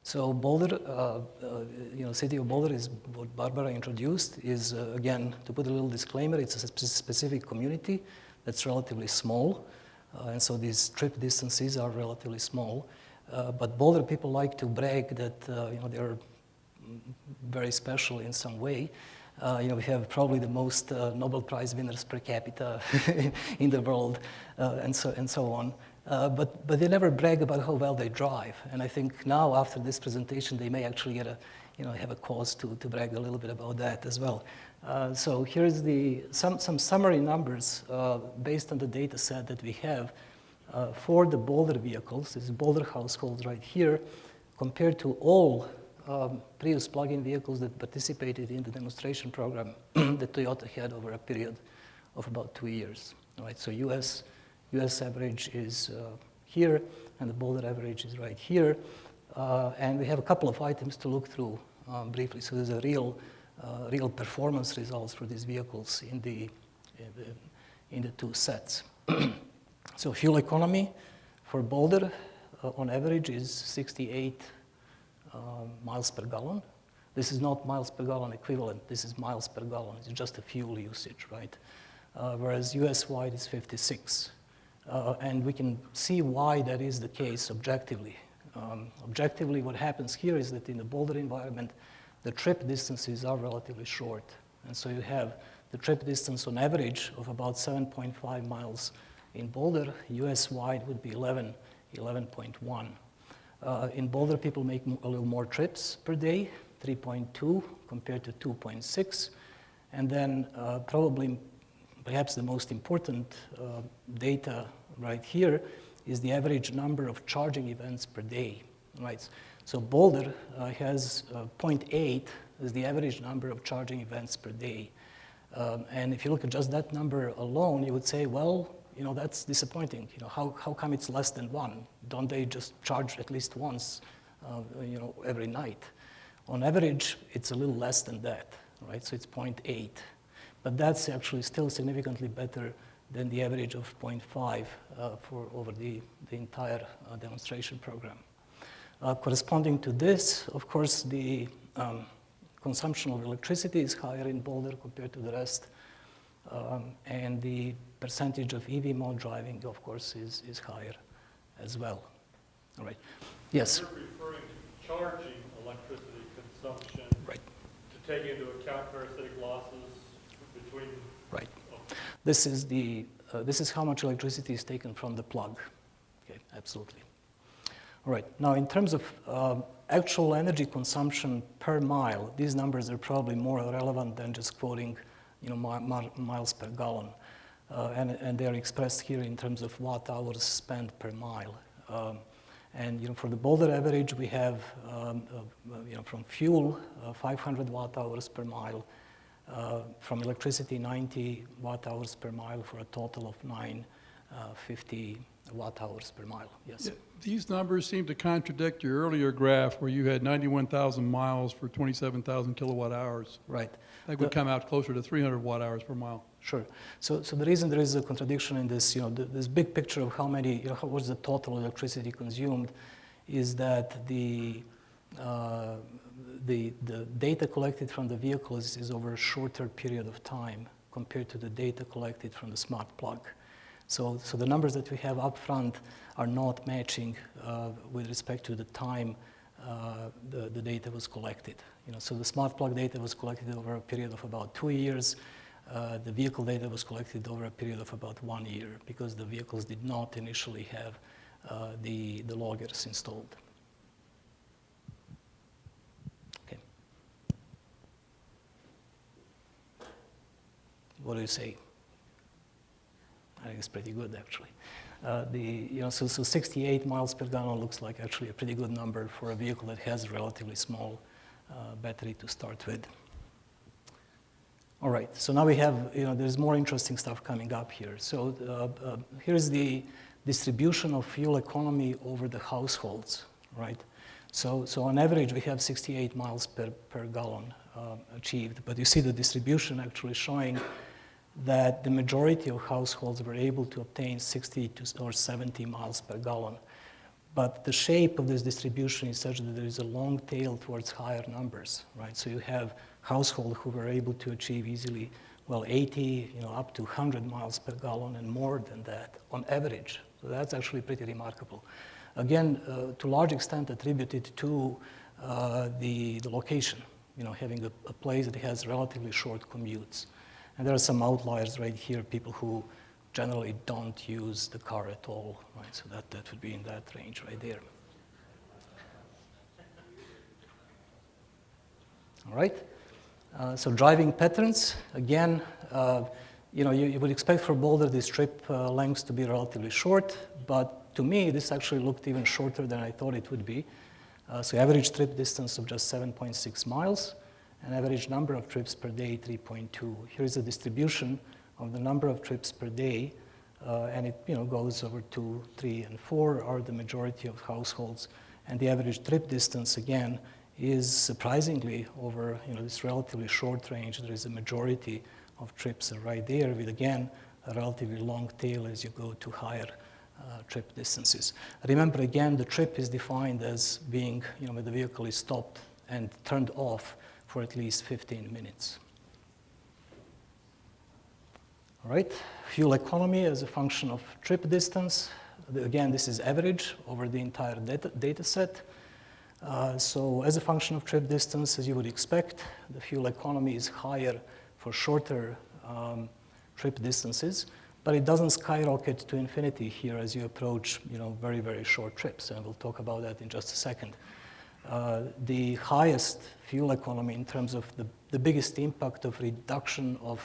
So Boulder, city of Boulder is what Barbara introduced is, again, to put a little disclaimer, it's a specific community that's relatively small. And so these trip distances are relatively small. But Boulder people like to brag that, they're very special in some way. We have probably the most Nobel Prize winners per capita in the world, and so on. But they never brag about how well they drive. And I think now, after this presentation, they may actually get have a cause to brag a little bit about that as well. So here's some summary numbers based on the data set that we have for the Boulder vehicles. This is Boulder households right here, compared to all Prius plug-in vehicles that participated in the demonstration program that Toyota had over a period of about 2 years. Right? So US average is here, and the Boulder average is right here. And we have a couple of items to look through briefly. So there's a real performance results for these vehicles in the two sets. So fuel economy for Boulder on average is 68 miles per gallon. This is not miles per gallon equivalent. This is miles per gallon. It's just a fuel usage, right? Whereas US-wide is 56. And we can see why that is the case objectively. Objectively, what happens here is that in the Boulder environment, the trip distances are relatively short. And so you have the trip distance on average of about 7.5 miles in Boulder. US-wide would be 11.1. In Boulder, people make a little more trips per day, 3.2 compared to 2.6. And then perhaps the most important data right here is the average number of charging events per day. Right? So Boulder has 0.8 as the average number of charging events per day. And if you look at just that number alone, you would say, well, that's disappointing. How come it's less than 1? Don't they just charge at least once, every night? On average, it's a little less than that, right? So it's 0.8. But that's actually still significantly better than the average of 0.5 for over the entire demonstration program. Corresponding to this, of course, the consumption of electricity is higher in Boulder compared to the rest. And the percentage of EV mode driving, of course, is higher as well. All right. Yes? You're referring to charging electricity consumption, right, to take into account parasitic losses between... Right. Oh. This is how much electricity is taken from the plug. Okay, absolutely. All right. Now, in terms of actual energy consumption per mile, these numbers are probably more relevant than just quoting miles per gallon. And they're expressed here in terms of watt hours spent per mile. And for the Boulder average, we have from fuel 500 watt hours per mile, from electricity 90 watt hours per mile for a total of 950 watt hours per mile. Yes. Yeah, these numbers seem to contradict your earlier graph where you had 91,000 miles for 27,000 kilowatt hours. Right. That would come out closer to 300 watt hours per mile. Sure. So the reason there is a contradiction in this, this big picture of how many, what's the total electricity consumed, is that the data collected from the vehicles is over a shorter period of time compared to the data collected from the smart plug. So the numbers that we have up front are not matching with respect to the time the data was collected. So the smart plug data was collected over a period of about 2 years. The vehicle data was collected over a period of about 1 year because the vehicles did not initially have the loggers installed. Okay. What do you say? I think it's pretty good, actually. So 68 miles per gallon looks like actually a pretty good number for a vehicle that has a relatively small battery to start with. All right, so now we have, there's more interesting stuff coming up here. So here's the distribution of fuel economy over the households, right? So on average, we have 68 miles per gallon achieved, but you see the distribution actually showing that the majority of households were able to obtain 60 or 70 miles per gallon. But the shape of this distribution is such that there is a long tail towards higher numbers, right? So you have households who were able to achieve easily, well, 80, up to 100 miles per gallon and more than that on average. So that's actually pretty remarkable. Again, to a large extent attributed to the location, having a place that has relatively short commutes. And there are some outliers right here, people who generally don't use the car at all, right? So that would be in that range right there. All right. So driving patterns, again, you would expect for Boulder these trip lengths to be relatively short, but to me, this actually looked even shorter than I thought it would be. So average trip distance of just 7.6 miles, and average number of trips per day, 3.2. Here's the distribution of the number of trips per day, and it goes over 2, 3, and 4 are the majority of households, and the average trip distance, again, is surprisingly over this relatively short range. There is a majority of trips right there with, again, a relatively long tail as you go to higher trip distances. Remember, again, the trip is defined as being, when the vehicle is stopped and turned off for at least 15 minutes. All right, fuel economy as a function of trip distance. Again, this is average over the entire data set. So as a function of trip distance, as you would expect, the fuel economy is higher for shorter trip distances, but it doesn't skyrocket to infinity here as you approach very, very short trips, and we'll talk about that in just a second. The highest fuel economy in terms of the biggest impact of reduction of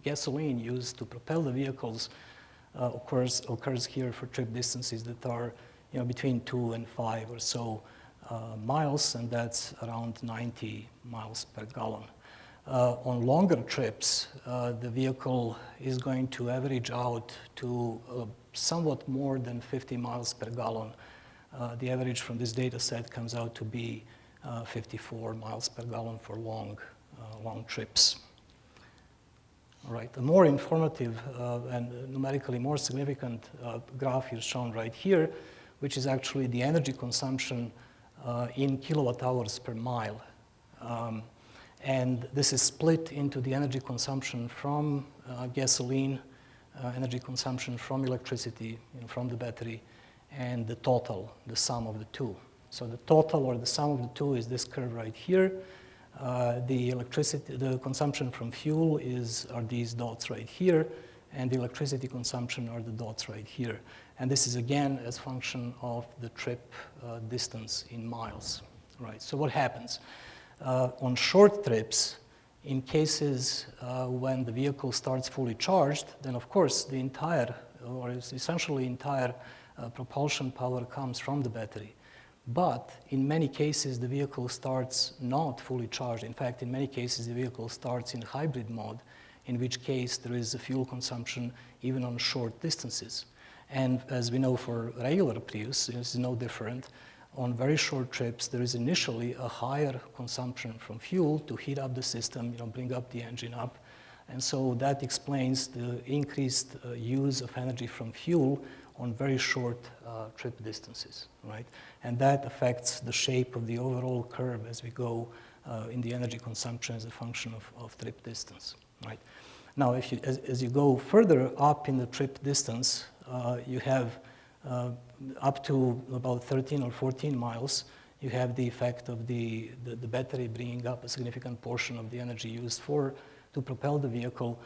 gasoline used to propel the vehicles occurs here for trip distances that are between 2 and 5 or so miles, and that's around 90 miles per gallon. On longer trips, the vehicle is going to average out to somewhat more than 50 miles per gallon. The average from this data set comes out to be 54 miles per gallon for long trips. All right, a more informative and numerically more significant graph is shown right here, which is actually the energy consumption in kilowatt hours per mile. And this is split into the energy consumption from gasoline, energy consumption from electricity, from the battery, and the total, the sum of the two. So the total or the sum of the two is this curve right here. The consumption from fuel are these dots right here, and the electricity consumption are the dots right here. And this is again as function of the trip distance in miles, right? So what happens? On short trips, in cases when the vehicle starts fully charged, then of course the entire, or essentially entire propulsion power comes from the battery. But in many cases, the vehicle starts not fully charged. In fact, in many cases, the vehicle starts in hybrid mode, in which case there is a fuel consumption even on short distances. And as we know for regular Prius, this is no different. On very short trips, there is initially a higher consumption from fuel to heat up the system, bring up the engine up. And so that explains the increased use of energy from fuel on very short trip distances, right? And that affects the shape of the overall curve as we go in the energy consumption as a function of trip distance, right? Now, as you go further up in the trip distance, you have up to about 13 or 14 miles, you have the effect of the battery bringing up a significant portion of the energy used to propel the vehicle.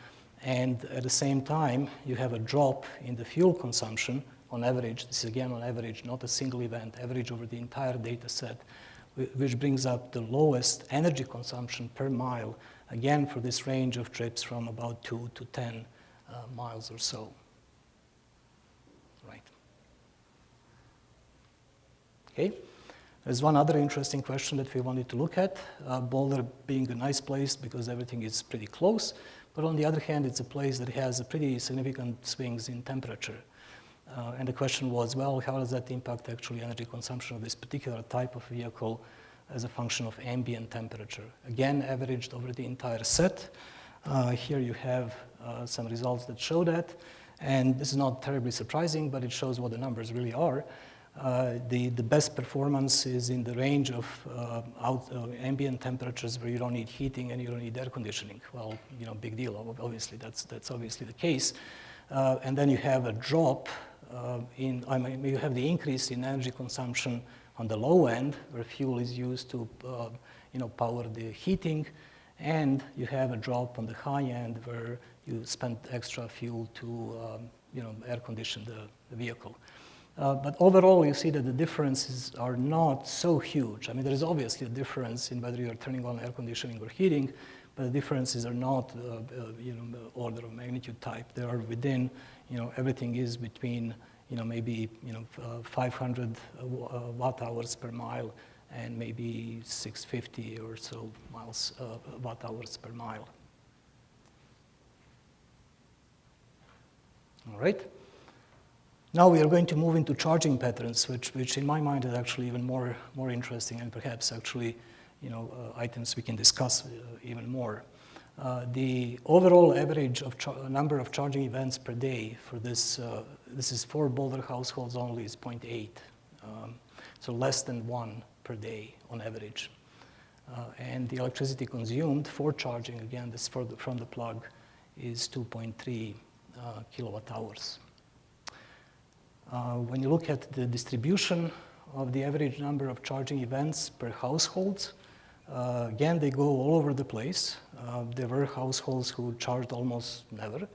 And at the same time, you have a drop in the fuel consumption on average. This is again on average, not a single event, average over the entire data set, which brings up the lowest energy consumption per mile, again for this range of trips from about 2 to 10 miles or so. Right. Okay. There's one other interesting question that we wanted to look at. Boulder being a nice place because everything is pretty close, but on the other hand, it's a place that has a pretty significant swings in temperature. And the question was, well, how does that impact actually energy consumption of this particular type of vehicle as a function of ambient temperature? Again, averaged over the entire set. Here you have some results that show that. And this is not terribly surprising, but it shows what the numbers really are. The best performance is in the range of ambient temperatures where you don't need heating and you don't need air conditioning. Well, you know, big deal, obviously, that's obviously the case. And then you have a drop you have the increase in energy consumption on the low end, where fuel is used to power the heating, and you have a drop on the high end where you spend extra fuel to air condition the vehicle. But overall, you see that the differences are not so huge. I mean, there is obviously a difference in whether you're turning on air conditioning or heating, but the differences are not, order of magnitude type. They are within, everything is between, maybe, 500 watt hours per mile and maybe 650 or so watt hours per mile. All right. Now we are going to move into charging patterns, which in my mind is actually even more interesting and perhaps actually, items we can discuss even more. The overall average of number of charging events per day for this is for Boulder households only, is 0.8, so less than 1 per day on average. And the electricity consumed for charging, again, this from the plug, is 2.3 kilowatt hours. When you look at the distribution of the average number of charging events per household, again, they go all over the place. There were households who charged almost never.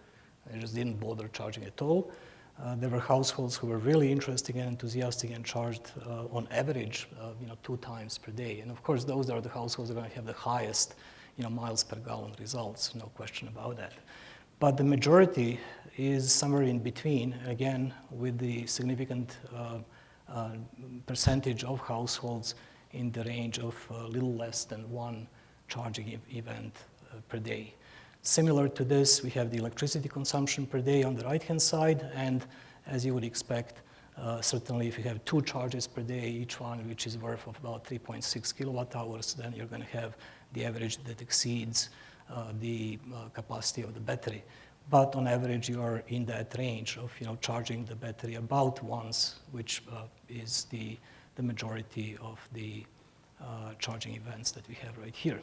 They just didn't bother charging at all. There were households who were really interested and enthusiastic and charged on average, 2 times per day. And of course, those are the households that are going to have the highest, miles per gallon results, no question about that. But the majority is somewhere in between, again, with the significant percentage of households in the range of a little less than 1 charging event per day. Similar to this, we have the electricity consumption per day on the right-hand side, and as you would expect, certainly if you have 2 charges per day, each one which is worth of about 3.6 kilowatt hours, then you're going to have the average that exceeds the capacity of the battery. But on average, you are in that range of charging the battery about once, which is the majority of the charging events that we have right here.